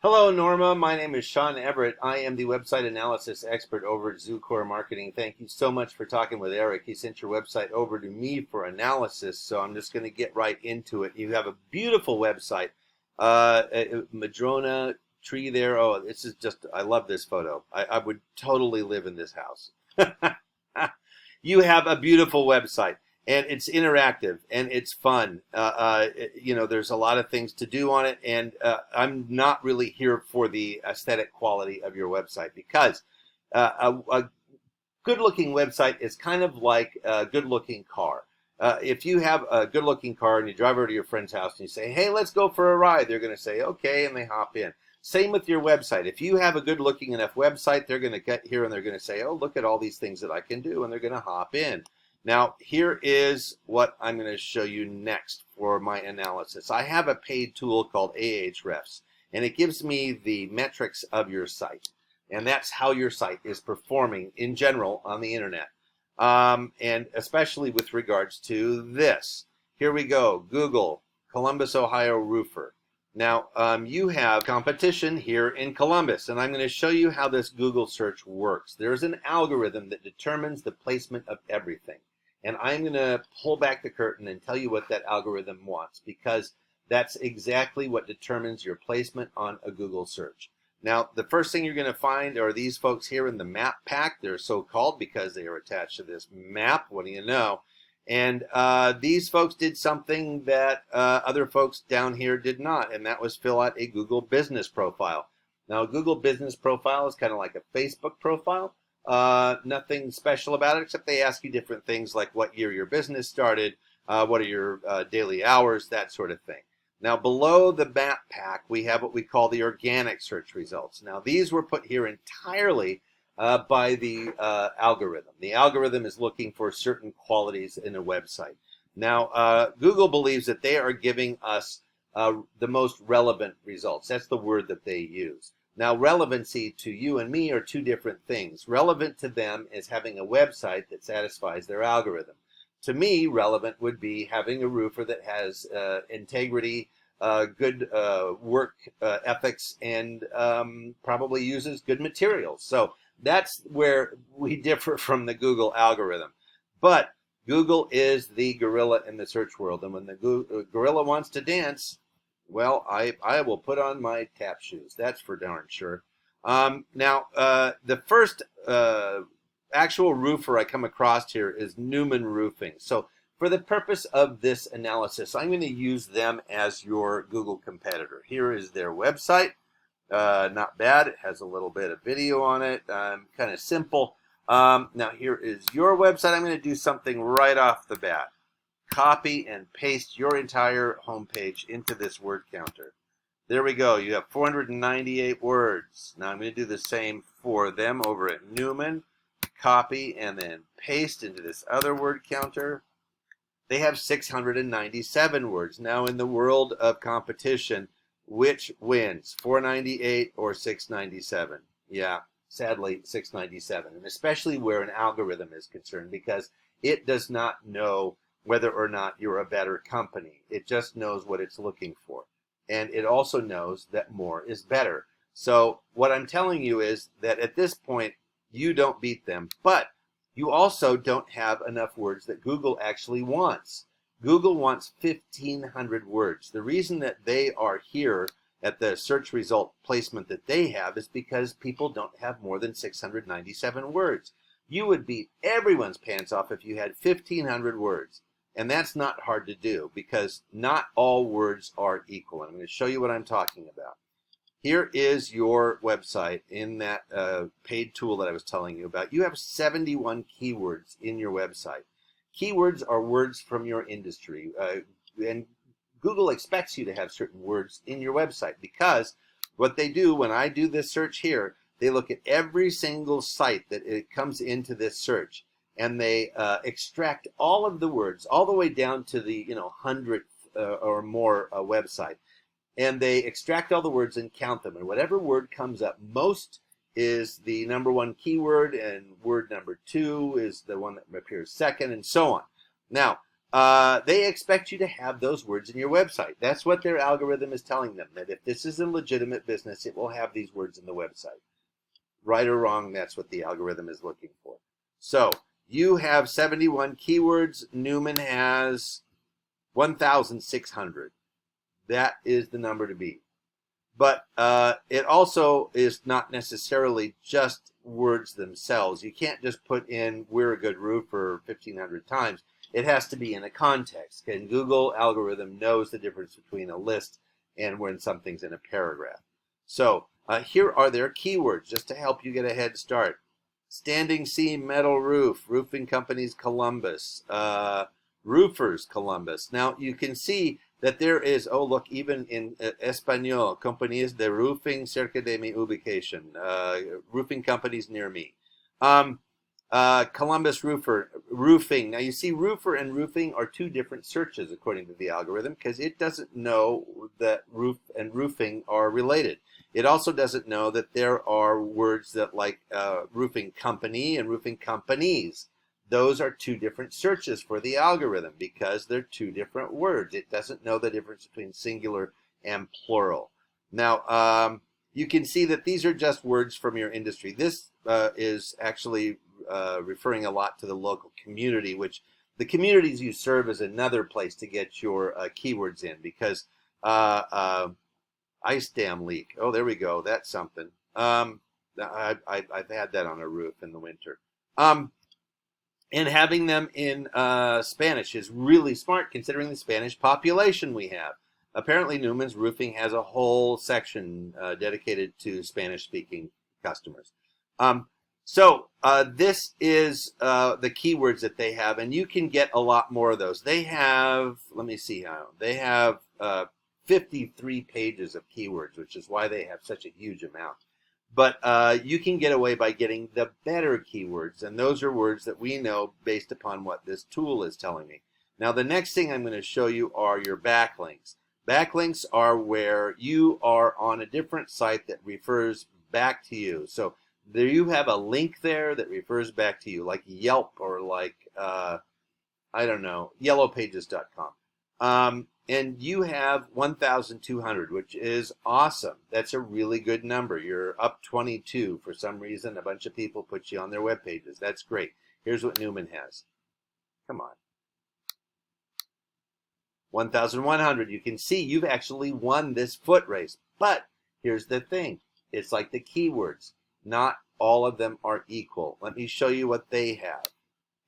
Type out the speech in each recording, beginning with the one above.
Hello, Norma. My name is Sean Everett. I am the website analysis expert over at Zucore Marketing. Thank you so much for talking with Eric. He sent your website over to me for analysis, so I'm just going to get right into it. You have a beautiful website, a Madrona tree there. Oh, this is just, I love this photo. I would totally live in this house. You have a beautiful website. And it's interactive and it's fun. There's a lot of things to do on it, and I'm not really here for the aesthetic quality of your website because a good-looking website is kind of like a good-looking car. If you have a good-looking car and you drive over to your friend's house and you say, "Hey, let's go for a ride," they're going to say, "Okay," and they hop in. Same with your website. If you have a good-looking enough website, they're going to get here and they're going to say, "Oh, look at all these things that I can do," and they're going to hop in. Now, here is what I'm going to show you next for my analysis. I have a paid tool called Ahrefs, and it gives me the metrics of your site. And that's how your site is performing in general on the internet. And especially with regards to this. Here we go, Google, Columbus, Ohio roofer. Now, you have competition here in Columbus, and I'm going to show you how this Google search works. There's an algorithm that determines the placement of everything. And I'm going to pull back the curtain and tell you what that algorithm wants, because that's exactly what determines your placement on a Google search. Now, the first thing you're going to find are these folks here in the map pack. They're so called because they are attached to this map. What do you know? And these folks did something that other folks down here did not, and that was fill out a Google business profile. Now, a Google business profile is kind of like a Facebook profile. Nothing special about it, except they ask you different things like what year your business started, what are your daily hours, that sort of thing. Now, below the map pack, we have what we call the organic search results. Now, these were put here entirely by the algorithm. The algorithm is looking for certain qualities in a website. Now, Google believes that they are giving us the most relevant results. That's the word that they use. Now, relevancy to you and me are two different things. Relevant to them is having a website that satisfies their algorithm. To me, relevant would be having a roofer that has integrity, good work ethics, and probably uses good materials. So that's where we differ from the Google algorithm. But Google is the gorilla in the search world, and when the gorilla wants to dance, well, I will put on my tap shoes. That's for darn sure. The first actual roofer I come across here is Newman Roofing. So for the purpose of this analysis, I'm going to use them as your Google competitor. Here is their website. Not bad. It has a little bit of video on it. Kind of simple. Now here is your website. I'm going to do something right off the bat. Copy and paste your entire homepage into this word counter. There we go. You have 498 words. Now I'm going to do the same for them over at Newman. Copy and then paste into this other word counter. They have 697 words. Now, in the world of competition, which wins, 498 or 697? Yeah, sadly, 697, and especially where an algorithm is concerned, because it does not know whether or not you're a better company. It just knows what it's looking for. And it also knows that more is better. So what I'm telling you is that at this point, you don't beat them, but you also don't have enough words that Google actually wants. Google wants 1,500 words. The reason that they are here at the search result placement that they have is because people don't have more than 697 words. You would beat everyone's pants off if you had 1,500 words. And that's not hard to do because not all words are equal. And I'm going to show you what I'm talking about. Here is your website in that paid tool that I was telling you about. You have 71 keywords in your website. Keywords are words from your industry. And Google expects you to have certain words in your website because what they do when I do this search here, they look at every single site that it comes into this search. And they extract all of the words, all the way down to the 100th or more website. And they extract all the words and count them. And whatever word comes up most is the number one keyword, and word number two is the one that appears second, and so on. Now, they expect you to have those words in your website. That's what their algorithm is telling them, that if this is a legitimate business, it will have these words in the website. Right or wrong, that's what the algorithm is looking for. So you have 71 keywords. Newman has 1,600. That is the number to beat. But it also is not necessarily just words themselves. You can't just put in "we're a good roofer" 1,500 times. It has to be in a context. And Google algorithm knows the difference between a list and when something's in a paragraph. So here are their keywords just to help you get a head start. Standing seam metal roof, roofing companies Columbus, roofers Columbus. Now you can see that there is, oh look, even in Espanol, compañías de roofing cerca de mi ubicación, roofing companies near me. Columbus roofing. Now you see roofer and roofing are two different searches according to the algorithm because it doesn't know that roof and roofing are related. It also doesn't know that there are words that like roofing company and roofing companies. Those are two different searches for the algorithm because they're two different words. It doesn't know the difference between singular and plural. Now, you can see that these are just words from your industry. This is actually referring a lot to the local community, which the communities you serve is another place to get your keywords in because ice dam leak. Oh, there we go. That's something. I've had that on a roof in the winter. And having them in Spanish is really smart considering the Spanish population we have. Apparently, Newman's Roofing has a whole section dedicated to Spanish-speaking customers. So this is the keywords that they have, and you can get a lot more of those. They have, let me see how, they have 53 pages of keywords, which is why they have such a huge amount. But you can get away by getting the better keywords, and those are words that we know based upon what this tool is telling me. Now, the next thing I'm going to show you are your backlinks. Backlinks are where you are on a different site that refers back to you. So there you have a link there that refers back to you, like Yelp or like, I don't know, yellowpages.com. And you have 1,200, which is awesome. That's a really good number. You're up 22. For some reason, a bunch of people put you on their web pages. That's great. Here's what Newman has. Come on. 1,100. You can see you've actually won this foot race. But here's the thing. It's like the keywords. Not all of them are equal. Let me show you what they have,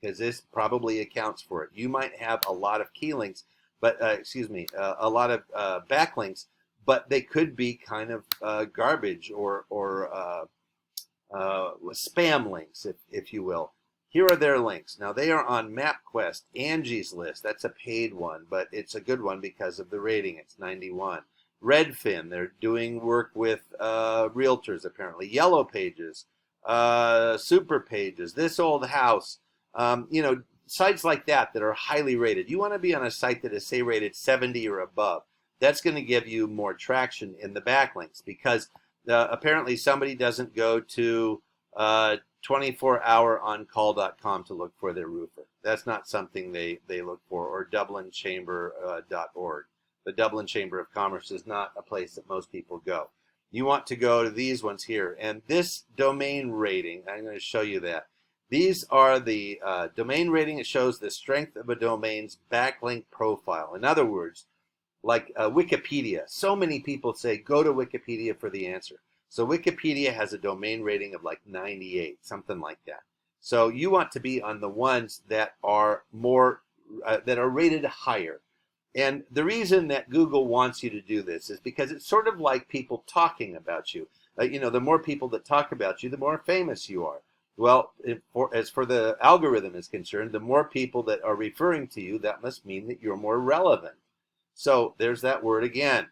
because this probably accounts for it. You might have a lot of key links, but a lot of backlinks, but they could be kind of garbage or spam links, if you will. Here are their links. Now they are on MapQuest, Angie's List. That's a paid one, but it's a good one because of the rating. It's 91. Redfin, they're doing work with realtors apparently. Yellow Pages, Super Pages, This Old House. Sites like that are highly rated. You want to be on a site that is, say, rated 70 or above. That's going to give you more traction in the backlinks because apparently somebody doesn't go to 24houroncall.com to look for their roofer. That's not something they look for, or dublinchamber.org. The Dublin Chamber of Commerce is not a place that most people go. You want to go to these ones here. And this domain rating, I'm going to show you that. These are the domain rating. It shows the strength of a domain's backlink profile. In other words, like Wikipedia. So many people say, go to Wikipedia for the answer. So Wikipedia has a domain rating of like 98, something like that. So you want to be on the ones that are more, that are rated higher. And the reason that Google wants you to do this is because it's sort of like people talking about you. The more people that talk about you, the more famous you are. Well, as for the algorithm is concerned, the more people that are referring to you, that must mean that you're more relevant. So there's that word again.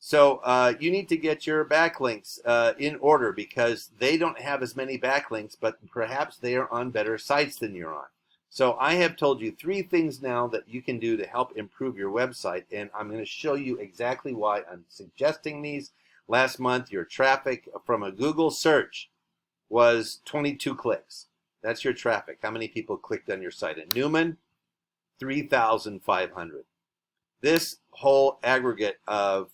So you need to get your backlinks in order because they don't have as many backlinks, but perhaps they are on better sites than you're on. So I have told you 3 things now that you can do to help improve your website, and I'm going to show you exactly why I'm suggesting these. Last month, your traffic from a Google search was 22 clicks. That's your traffic. How many people clicked on your site? At Newman, 3,500. This whole aggregate of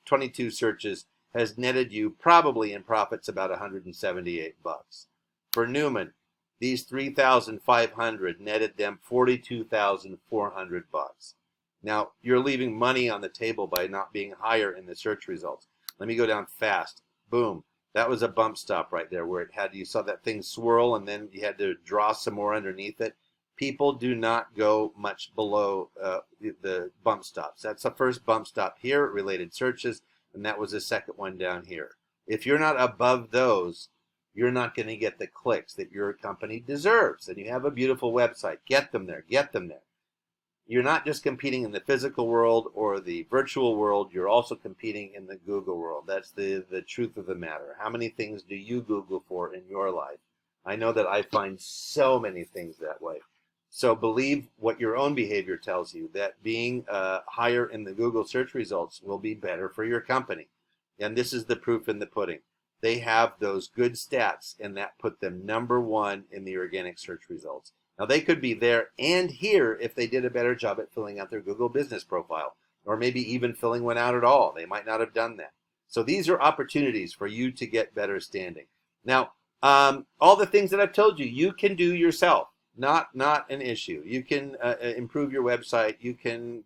22 searches has netted you probably in profits about $178. For Newman, these 3,500 netted them $42,400. Now, you're leaving money on the table by not being higher in the search results. Let me go down fast. Boom. That was a bump stop right there where it had, you saw that thing swirl and then you had to draw some more underneath it. People do not go much below the bump stops. That's the first bump stop here, related searches, and that was the second one down here. If you're not above those, you're not going to get the clicks that your company deserves. And you have a beautiful website. Get them there. Get them there. You're not just competing in the physical world or the virtual world. You're also competing in the Google world. That's the truth of the matter. How many things do you Google for in your life? I know that I find so many things that way. So believe what your own behavior tells you, that being higher in the Google search results will be better for your company. And this is the proof in the pudding. They have those good stats, and that put them #1 in the organic search results. Now, they could be there and here if they did a better job at filling out their Google business profile, or maybe even filling one out at all. They might not have done that. So these are opportunities for you to get better standing. Now, all the things that I've told you, you can do yourself. Not an issue. You can improve your website. You can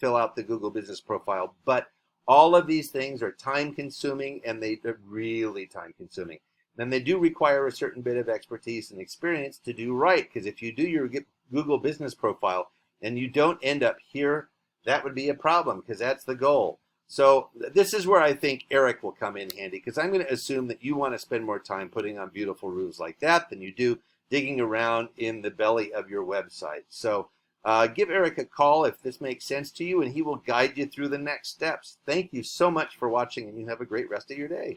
fill out the Google business profile. But all of these things are time consuming, and they're really time consuming. Then they do require a certain bit of expertise and experience to do right. Because if you do your Google business profile and you don't end up here, that would be a problem, because that's the goal. So this is where I think Eric will come in handy, because I'm going to assume that you want to spend more time putting on beautiful roofs like that than you do digging around in the belly of your website. So give Eric a call if this makes sense to you, and he will guide you through the next steps. Thank you so much for watching, and you have a great rest of your day.